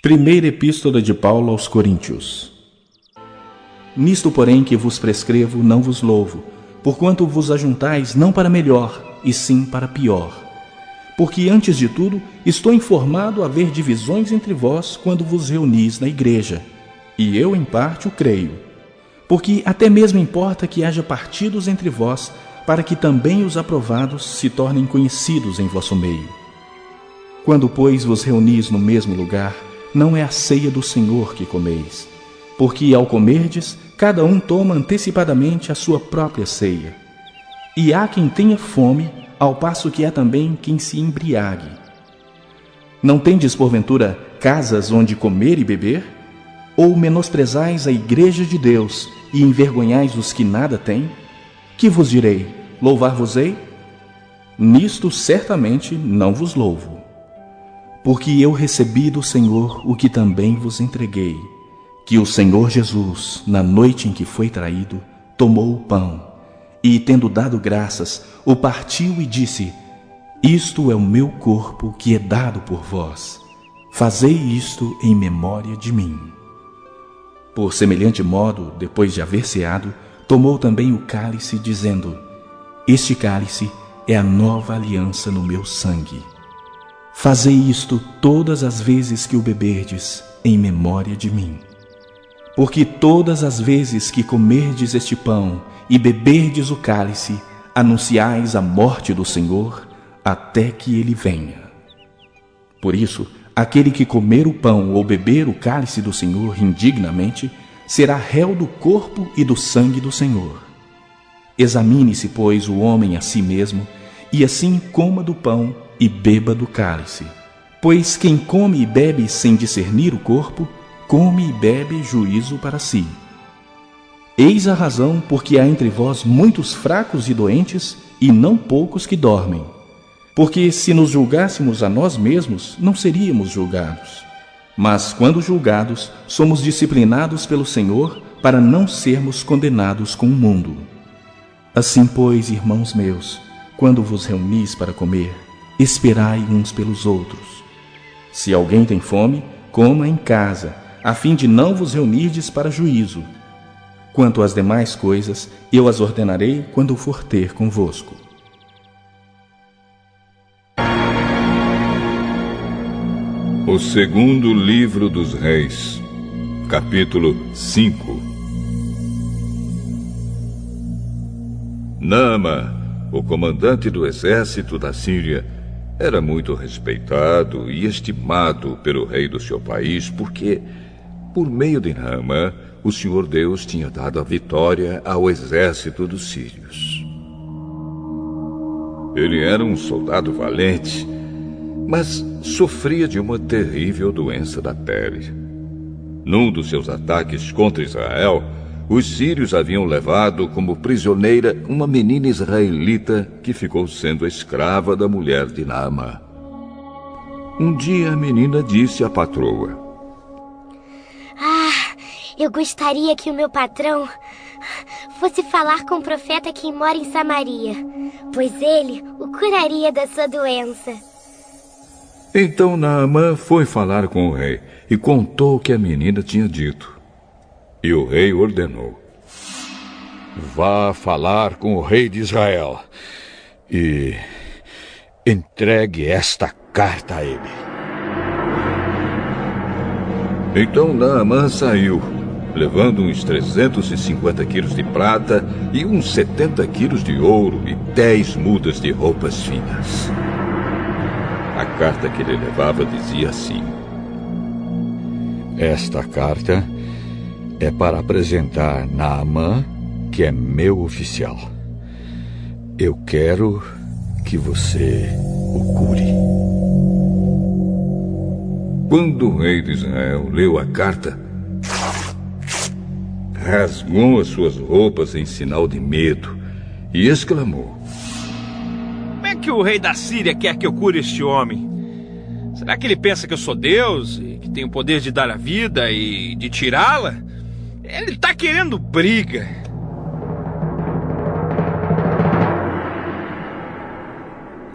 Primeira Epístola de Paulo aos Coríntios. Nisto, porém, que vos prescrevo, não vos louvo, porquanto vos ajuntais não para melhor, e sim para pior. Porque, antes de tudo, estou informado haver divisões entre vós quando vos reunis na igreja, e eu, em parte, o creio. Porque até mesmo importa que haja partidos entre vós, para que também os aprovados se tornem conhecidos em vosso meio. Quando, pois, vos reunis no mesmo lugar, não é a ceia do Senhor que comeis, porque, ao comerdes, cada um toma antecipadamente a sua própria ceia. E há quem tenha fome, ao passo que há também quem se embriague. Não tendes, porventura, casas onde comer e beber? Ou menosprezais a igreja de Deus e envergonhais os que nada têm? Que vos direi? Louvar-vos-ei? Nisto certamente não vos louvo. Porque eu recebi do Senhor o que também vos entreguei, que o Senhor Jesus, na noite em que foi traído, tomou o pão, e, tendo dado graças, o partiu e disse: Isto é o meu corpo que é dado por vós. Fazei isto em memória de mim. Por semelhante modo, depois de haver ceado, tomou também o cálice, dizendo: Este cálice é a nova aliança no meu sangue. Fazei isto todas as vezes que o beberdes, em memória de mim. Porque todas as vezes que comerdes este pão e beberdes o cálice, anunciais a morte do Senhor, até que ele venha. Por isso, aquele que comer o pão ou beber o cálice do Senhor indignamente, será réu do corpo e do sangue do Senhor. Examine-se, pois, o homem a si mesmo, e assim coma do pão e beba do cálice. Pois quem come e bebe sem discernir o corpo, come e bebe juízo para si. Eis a razão porque há entre vós muitos fracos e doentes, e não poucos que dormem. Porque se nos julgássemos a nós mesmos, não seríamos julgados. Mas quando julgados, somos disciplinados pelo Senhor, para não sermos condenados com o mundo. Assim, pois, irmãos meus, quando vos reunis para comer, esperai uns pelos outros. Se alguém tem fome, coma em casa, a fim de não vos reunirdes para juízo. Quanto às demais coisas, eu as ordenarei quando for ter convosco. O segundo livro dos Reis, capítulo 5. Naama, o comandante do exército da Síria, era muito respeitado e estimado pelo rei do seu país, porque, por meio de Naama, o Senhor Deus tinha dado a vitória ao exército dos sírios. Ele era um soldado valente, mas sofria de uma terrível doença da pele. Num dos seus ataques contra Israel, os sírios haviam levado como prisioneira uma menina israelita que ficou sendo escrava da mulher de Naamã. Um dia a menina disse à patroa: Eu gostaria que o meu patrão fosse falar com o profeta que mora em Samaria, pois ele o curaria da sua doença. Então Naamã foi falar com o rei e contou o que a menina tinha dito. E o rei ordenou: Vá falar com o rei de Israel e entregue esta carta a ele. Então Naamã saiu, levando uns 350 quilos de prata e uns 70 quilos de ouro e 10 mudas de roupas finas. A carta que ele levava dizia assim: Esta carta é para apresentar Naamã, que é meu oficial. Eu quero que você o cure. Quando o rei de Israel leu a carta, rasgou as suas roupas em sinal de medo e exclamou: Como é que o rei da Síria quer que eu cure este homem? Será que ele pensa que eu sou Deus e que tenho o poder de dar a vida e de tirá-la? Ele está querendo briga.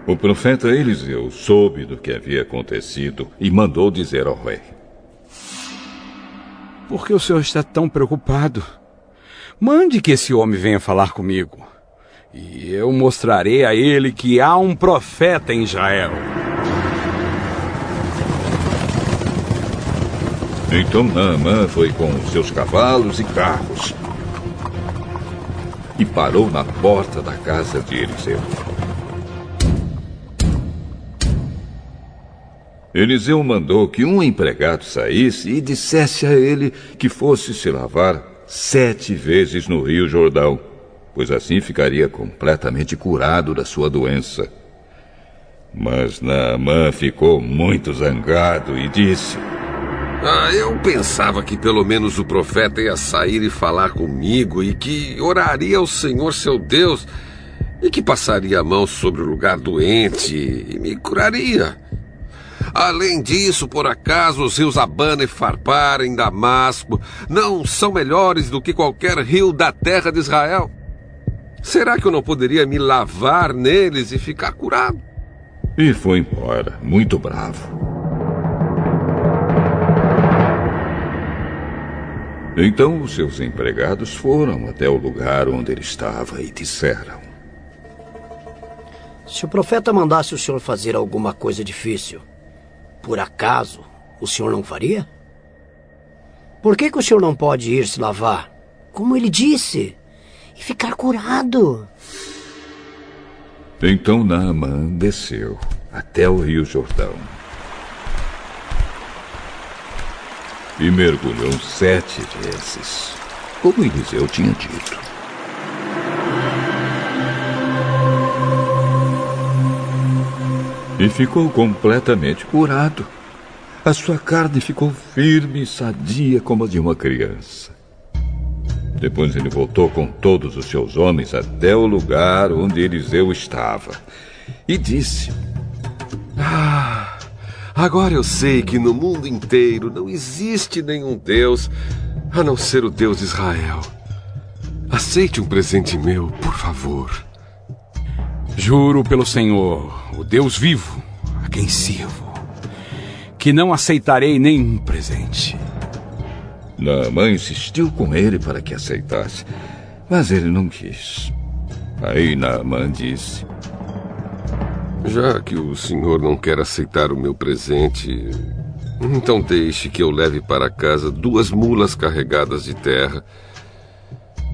O profeta Eliseu soube do que havia acontecido e mandou dizer ao rei: Por que o senhor está tão preocupado? Mande que esse homem venha falar comigo, e eu mostrarei a ele que há um profeta em Israel. Então Naamã foi com seus cavalos e carros e parou na porta da casa de Eliseu. Eliseu mandou que um empregado saísse e dissesse a ele que fosse se lavar 7 vezes no Rio Jordão, pois assim ficaria completamente curado da sua doença. Mas Naamã ficou muito zangado e disse: eu pensava que pelo menos o profeta ia sair e falar comigo e que oraria ao Senhor seu Deus e que passaria a mão sobre o lugar doente e me curaria. Além disso, por acaso os rios Abana e Farpar em Damasco não são melhores do que qualquer rio da terra de Israel? Será que eu não poderia me lavar neles e ficar curado? E foi embora, muito bravo. Então os seus empregados foram até o lugar onde ele estava e disseram: se o profeta mandasse o senhor fazer alguma coisa difícil, por acaso o senhor não faria? Por que o senhor não pode ir se lavar, como ele disse, e ficar curado? Então Naamã desceu até o Rio Jordão e mergulhou 7 vezes, como Eliseu tinha dito. E ficou completamente curado. A sua carne ficou firme e sadia como a de uma criança. Depois ele voltou com todos os seus homens até o lugar onde Eliseu estava e disse: agora eu sei que no mundo inteiro não existe nenhum Deus a não ser o Deus de Israel. Aceite um presente meu, por favor. Juro pelo Senhor, o Deus vivo, a quem sirvo, que não aceitarei nenhum presente. Naamã insistiu com ele para que aceitasse, mas ele não quis. Aí Naamã disse: já que o senhor não quer aceitar o meu presente, então deixe que eu leve para casa 2 mulas carregadas de terra,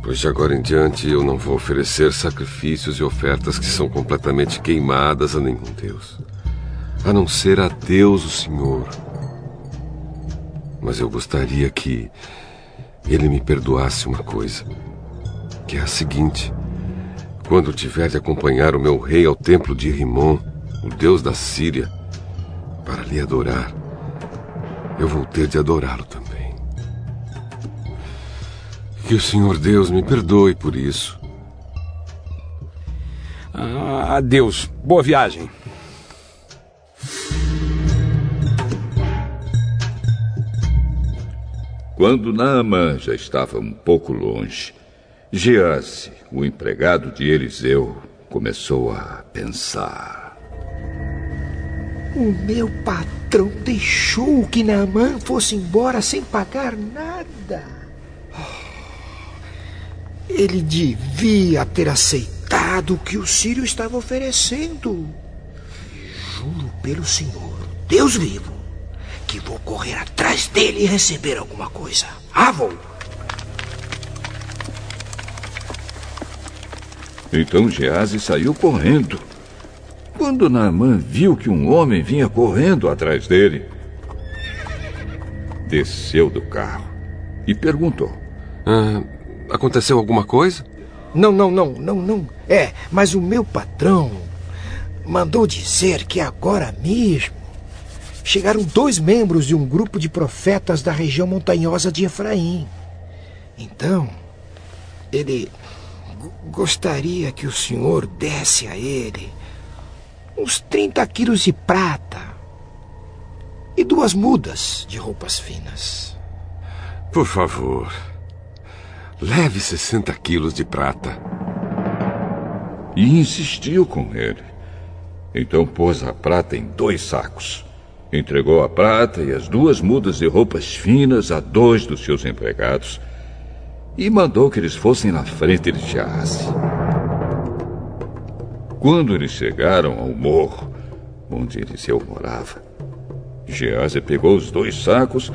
pois de agora em diante eu não vou oferecer sacrifícios e ofertas que são completamente queimadas a nenhum Deus, a não ser a Deus o Senhor. Mas eu gostaria que ele me perdoasse uma coisa, que é a seguinte: quando tiver de acompanhar o meu rei ao templo de Rimon, o deus da Síria, para lhe adorar, eu vou ter de adorá-lo também. Que o Senhor Deus me perdoe por isso. Adeus. Boa viagem. Quando Naamã já estava um pouco longe, Geazi, o empregado de Eliseu, começou a pensar: o meu patrão deixou que Naamã fosse embora sem pagar nada. Ele devia ter aceitado o que o sírio estava oferecendo. Juro pelo Senhor, Deus vivo, que vou correr atrás dele e receber alguma coisa. Vou! Então Geazi saiu correndo. Quando Naamã viu que um homem vinha correndo atrás dele, desceu do carro e perguntou: aconteceu alguma coisa? Não. Mas o meu patrão mandou dizer que agora mesmo chegaram 2 membros de um grupo de profetas da região montanhosa de Efraim. Então, ele gostaria que o senhor desse a ele uns 30 quilos de prata e 2 mudas de roupas finas. Por favor, leve 60 quilos de prata. E insistiu com ele. Então pôs a prata em 2 sacos Entregou a prata e as 2 mudas de roupas finas a 2 dos seus empregados e mandou que eles fossem na frente de Geazi. Quando eles chegaram ao morro onde Eliseu morava, Geazi pegou os 2 sacos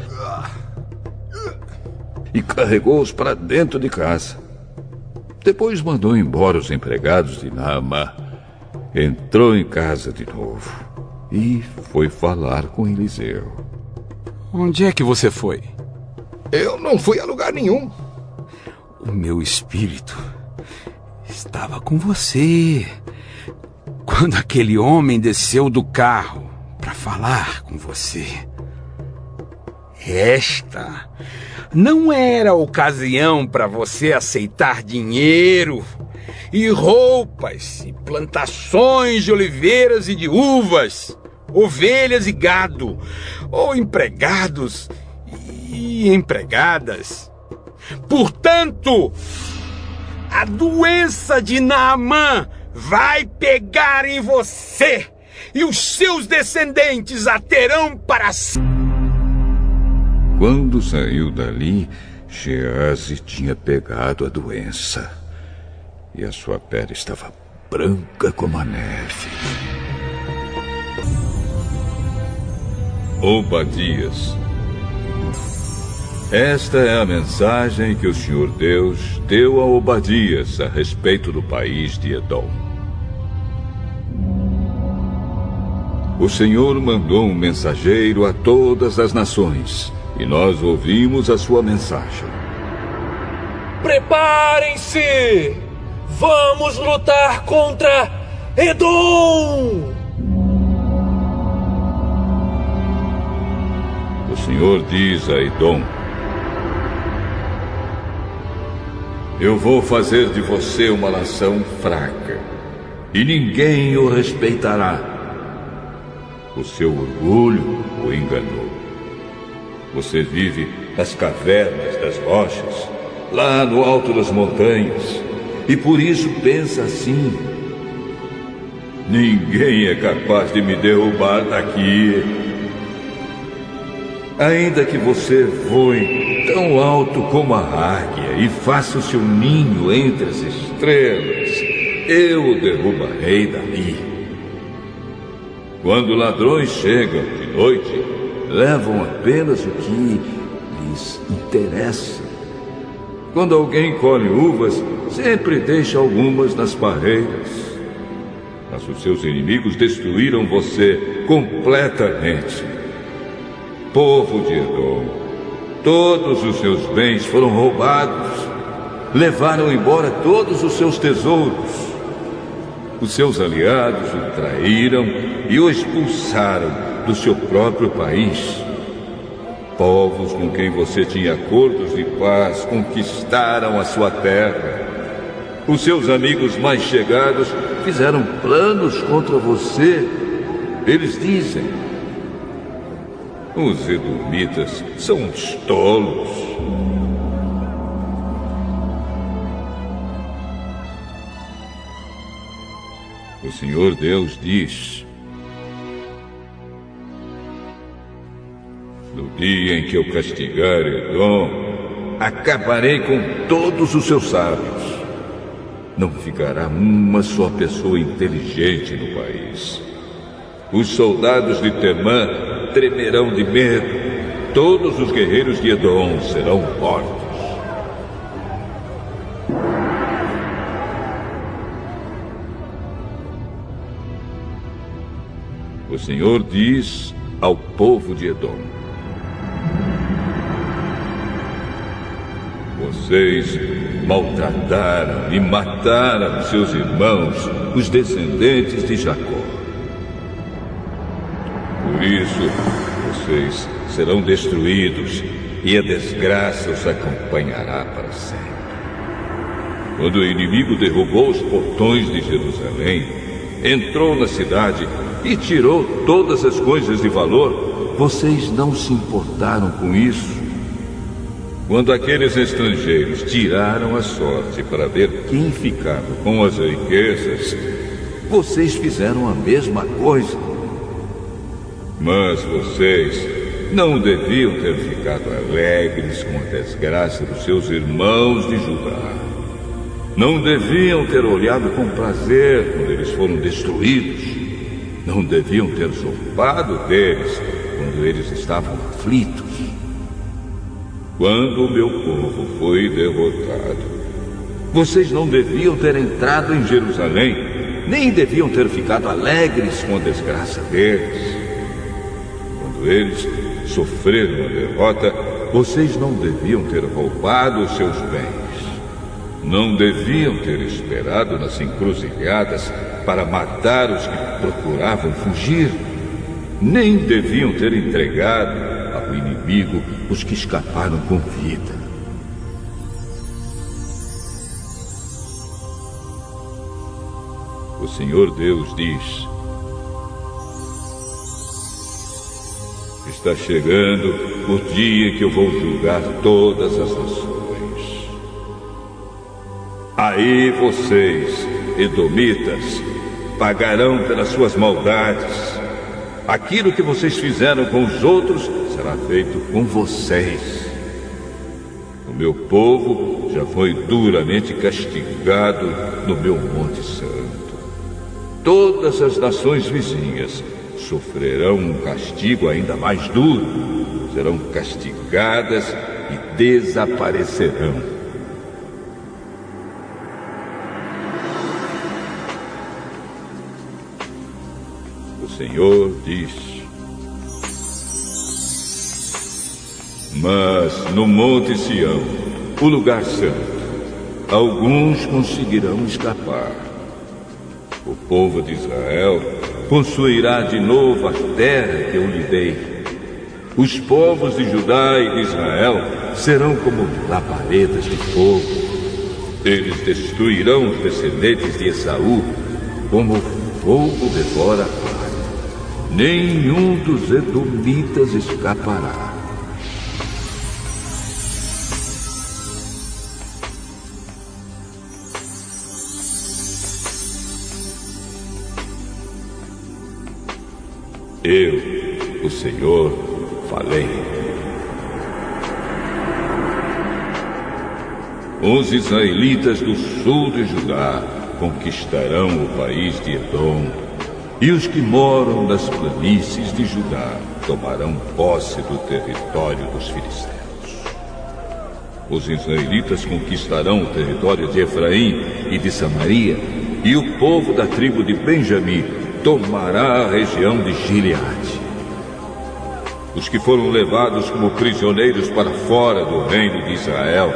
e carregou-os para dentro de casa. Depois mandou embora os empregados de Naamã. Entrou em casa de novo e foi falar com Eliseu. Onde é que você foi? Eu não fui a lugar nenhum. O meu espírito estava com você quando aquele homem desceu do carro para falar com você. Esta não era ocasião para você aceitar dinheiro e roupas e plantações de oliveiras e de uvas, ovelhas e gado, ou empregados e empregadas. Portanto, a doença de Naamã vai pegar em você e os seus descendentes a terão para sempre. Quando saiu dali, Geazi tinha pegado a doença e a sua pele estava branca como a neve. Obadias. Esta é a mensagem que o Senhor Deus deu a Obadias a respeito do país de Edom. O Senhor mandou um mensageiro a todas as nações, e nós ouvimos a sua mensagem. Preparem-se! Vamos lutar contra Edom! O Senhor diz a Edom: eu vou fazer de você uma nação fraca, e ninguém o respeitará. O seu orgulho o enganou. Você vive nas cavernas das rochas, lá no alto das montanhas, e por isso pensa assim: ninguém é capaz de me derrubar daqui. Ainda que você voe tão alto como a águia e faça o seu ninho entre as estrelas, eu o derrubarei dali. Quando ladrões chegam de noite, levam apenas o que lhes interessa. Quando alguém colhe uvas, sempre deixa algumas nas parreiras. Mas os seus inimigos destruíram você completamente. Povo de Edom, todos os seus bens foram roubados. Levaram embora todos os seus tesouros. Os seus aliados o traíram e o expulsaram do seu próprio país. Povos com quem você tinha acordos de paz conquistaram a sua terra. Os seus amigos mais chegados fizeram planos contra você. Eles dizem: os edomitas são uns tolos. O Senhor Deus diz: no dia em que eu castigar Edom, acabarei com todos os seus sábios. Não ficará uma só pessoa inteligente no país. Os soldados de Temã tremerão de medo. Todos os guerreiros de Edom serão mortos. O Senhor diz ao povo de Edom: vocês maltrataram e mataram seus irmãos, os descendentes de Jacó. Por isso, vocês serão destruídos e a desgraça os acompanhará para sempre. Quando o inimigo derrubou os portões de Jerusalém, entrou na cidade e tirou todas as coisas de valor, vocês não se importaram com isso. Quando aqueles estrangeiros tiraram a sorte para ver quem ficava com as riquezas, vocês fizeram a mesma coisa. Mas vocês não deviam ter ficado alegres com a desgraça dos seus irmãos de Judá. Não deviam ter olhado com prazer quando eles foram destruídos. Não deviam ter zombado deles quando eles estavam aflitos. Quando o meu povo foi derrotado, vocês não deviam ter entrado em Jerusalém, nem deviam ter ficado alegres com a desgraça deles. Quando eles sofreram a derrota, vocês não deviam ter roubado os seus bens. Não deviam ter esperado nas encruzilhadas para matar os que procuravam fugir. Nem deviam ter entregado ao inimigo os que escaparam com vida. O Senhor Deus diz: está chegando o dia em que eu vou julgar todas as nações. Aí vocês, edomitas, pagarão pelas suas maldades. Aquilo que vocês fizeram com os outros será feito com vocês. O meu povo já foi duramente castigado no meu Monte Santo. Todas as nações vizinhas sofrerão um castigo ainda mais duro. Serão castigadas e desaparecerão. O Senhor diz: mas no Monte Sião, o lugar santo, alguns conseguirão escapar. O povo de Israel possuirá de novo a terra que eu lhe dei. Os povos de Judá e de Israel serão como labaredas de fogo. Eles destruirão os descendentes de Esaú como fogo devora a palha. Nenhum dos edomitas escapará. Eu, o Senhor, falei. Os israelitas do sul de Judá conquistarão o país de Edom, e os que moram nas planícies de Judá tomarão posse do território dos filisteus. Os israelitas conquistarão o território de Efraim e de Samaria, e o povo da tribo de Benjamim tomará a região de Gileade. Os que foram levados como prisioneiros para fora do reino de Israel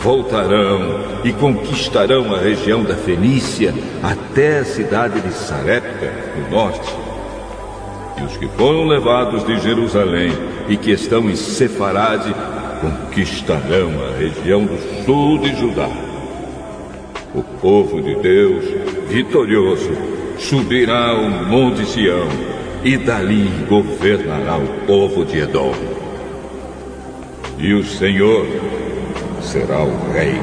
voltarão e conquistarão a região da Fenícia até a cidade de Sarepta, no norte. E os que foram levados de Jerusalém e que estão em Sefarade conquistarão a região do sul de Judá. O povo de Deus, vitorioso, subirá ao Monte Sião e dali governará o povo de Edom. E o Senhor será o rei.